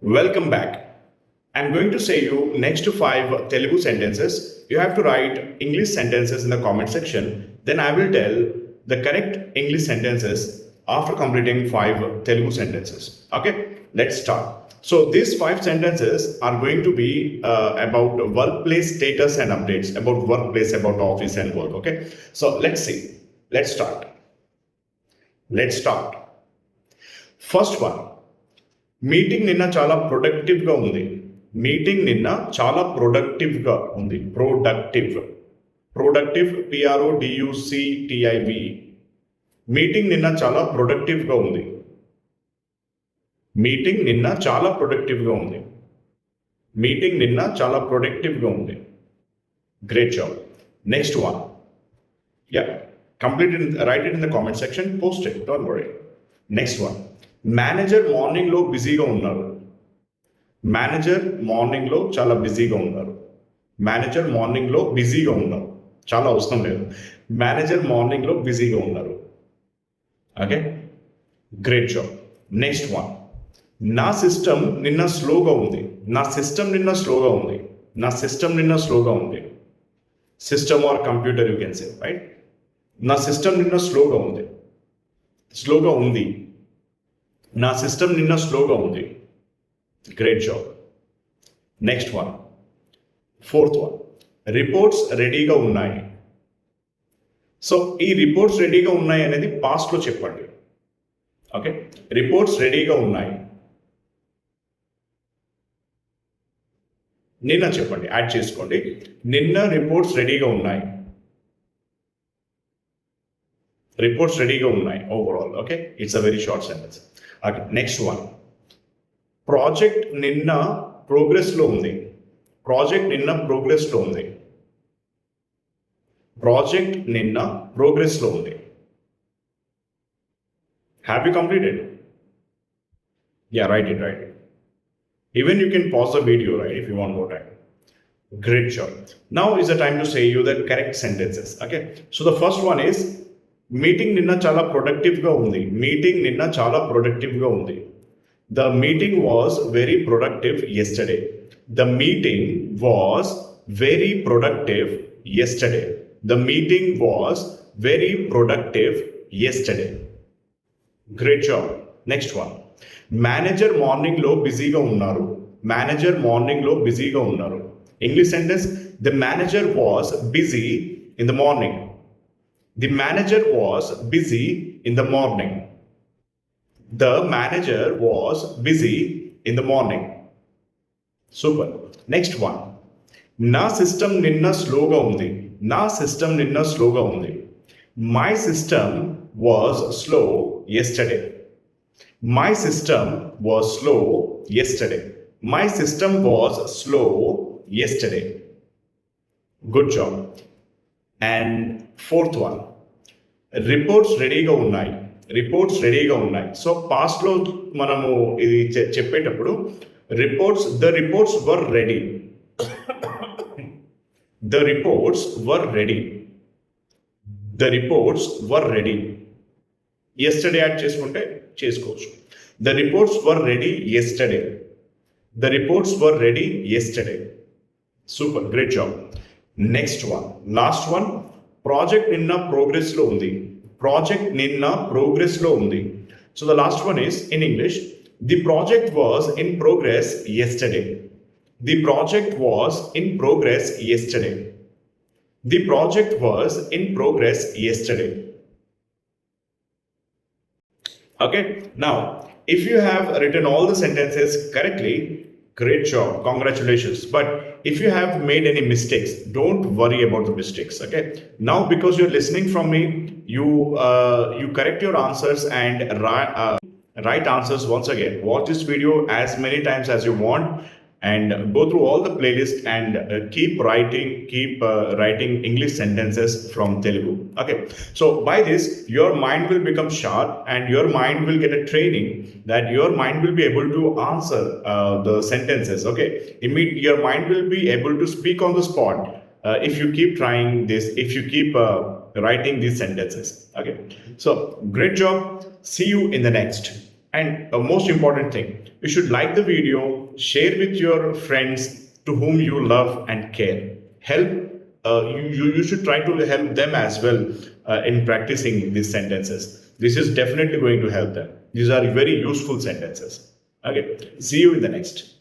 Welcome back. I'm going to say you next to five Telugu sentences. You have to write English sentences in the comment section. Then I will tell the correct English sentences after completing five Telugu sentences. Okay, let's start. So these five sentences are going to be about workplace status and updates, about workplace, about office and work. Okay, so let's see. Let's start. Let's start. First one. Meeting నిన్న చాలా ప్రొడక్టివ్గా ఉంది. Meeting నిన్న చాలా ప్రొడక్టివ్గా ఉంది. Productive PRODUCTIV. Meeting నిన్న చాలా ప్రొడక్టివ్గా ఉంది. మీటింగ్ నిన్న చాలా ప్రొడక్టివ్గా ఉంది. మీటింగ్ నిన్న చాలా ప్రొడక్టివ్గా ఉంది. Great job. Next one. Yeah, complete write it in the comment section, post it, don't worry. Next one. Manager మార్నింగ్లో బిజీగా ఉన్నారు. మేనేజర్ మార్నింగ్లో చాలా బిజీగా ఉన్నారు. మేనేజర్ మార్నింగ్లో బిజీగా ఉన్నారు. చాలా అవసరం లేదు. మేనేజర్ మార్నింగ్లో బిజీగా ఉన్నారు. Okay, great job. Next one. నా సిస్టమ్ నిన్న స్లోగా ఉంది. నా సిస్టమ్ నిన్న స్లోగా ఉంది. నా సిస్టమ్ నిన్న స్లోగా ఉంది. System or computer you can say, right? నా సిస్టమ్ నిన్న స్లోగా ఉంది. స్లోగా ఉంది. నా సిస్టమ్ నిన్న స్లోగా ఉంది. Great job. Next one. Fourth one. Reports రెడీగా ఉన్నాయి. సో ఈ రిపోర్ట్స్ రెడీగా ఉన్నాయి అనేది పాస్ట్లో చెప్పండి. ఓకే, రిపోర్ట్స్ రెడీగా ఉన్నాయి. నిన్న చెప్పండి, యాడ్ చేసుకోండి. నిన్న రిపోర్ట్స్ రెడీగా ఉన్నాయి. రిపోర్ట్స్ రెడీగా ఉన్నాయి overall. Okay, it's a very short sentence. Okay, next one. Project నిన్న ప్రోగ్రెస్లో ఉంది. ప్రాజెక్ట్ నిన్న ప్రోగ్రెస్లో ఉంది. ప్రాజెక్ట్ నిన్న ప్రోగ్రెస్లో ఉంది. Have you completed? Yeah, right it. Even you can pause the video, right, if you want more time. Great job. Now is the time to say you the correct sentences. Okay, so the first one is meeting నిన్న చాలా ప్రొడక్టివ్గా ఉంది. Meeting నిన్న చాలా ప్రొడక్టివ్గా ఉంది. The meeting was very productive yesterday. The meeting was very productive yesterday. The meeting was very productive yesterday. Great job. Next one. Manager మార్నింగ్లో బిజీగా ఉన్నారు. మేనేజర్ మార్నింగ్లో బిజీగా ఉన్నారు. English sentence. The manager was busy in the morning. The manager was busy in the morning. The manager was busy in the morning. Super. Next one. నా system నిన్న స్లోగా ఉంది. నా సిస్టమ్ నిన్న స్లోగా ఉంది. My system was slow yesterday. My system was slow yesterday. My system was slow yesterday. Good job. And fourth one. Reports రెడీగా ఉన్నాయి. రిపోర్ట్స్ రెడీగా ఉన్నాయి. సో పాస్ట్లో మనము ఇది చెప్పేటప్పుడు the reports were ready. The reports were ready. The reports were ready. Yesterday add చేసుకుంటే చేసుకోవచ్చు. The reports were ready yesterday. The reports were ready yesterday. Super, great job. Next one, last one. Project నిన్న ప్రోగ్రెస్లో ఉంది. Project నిన్న ప్రోగ్రెస్లో ఉంది. So the last one is in English. The project was in progress yesterday. The project was in progress yesterday. The project was in progress yesterday. Okay, now if you have written all the sentences correctly, great job, congratulations. But if you have made any mistakes, don't worry about the mistakes. Okay, now because you're listening from me, you correct your answers and write answers once again. Watch this video as many times as you want and go through all the playlist and keep writing English sentences from Telugu. Okay, so by this your mind will become sharp and your mind will get a training that your mind will be able to answer the sentences. Okay, your mind will be able to speak on the spot if you keep trying this, if you keep writing these sentences. Okay, so great job. See you in the next. And most important thing, you should like the video, share with your friends to whom you love and care. Help, you should try to help them as well in practicing these sentences. This is definitely going to help them. These are very useful sentences. Okay, see you in the next.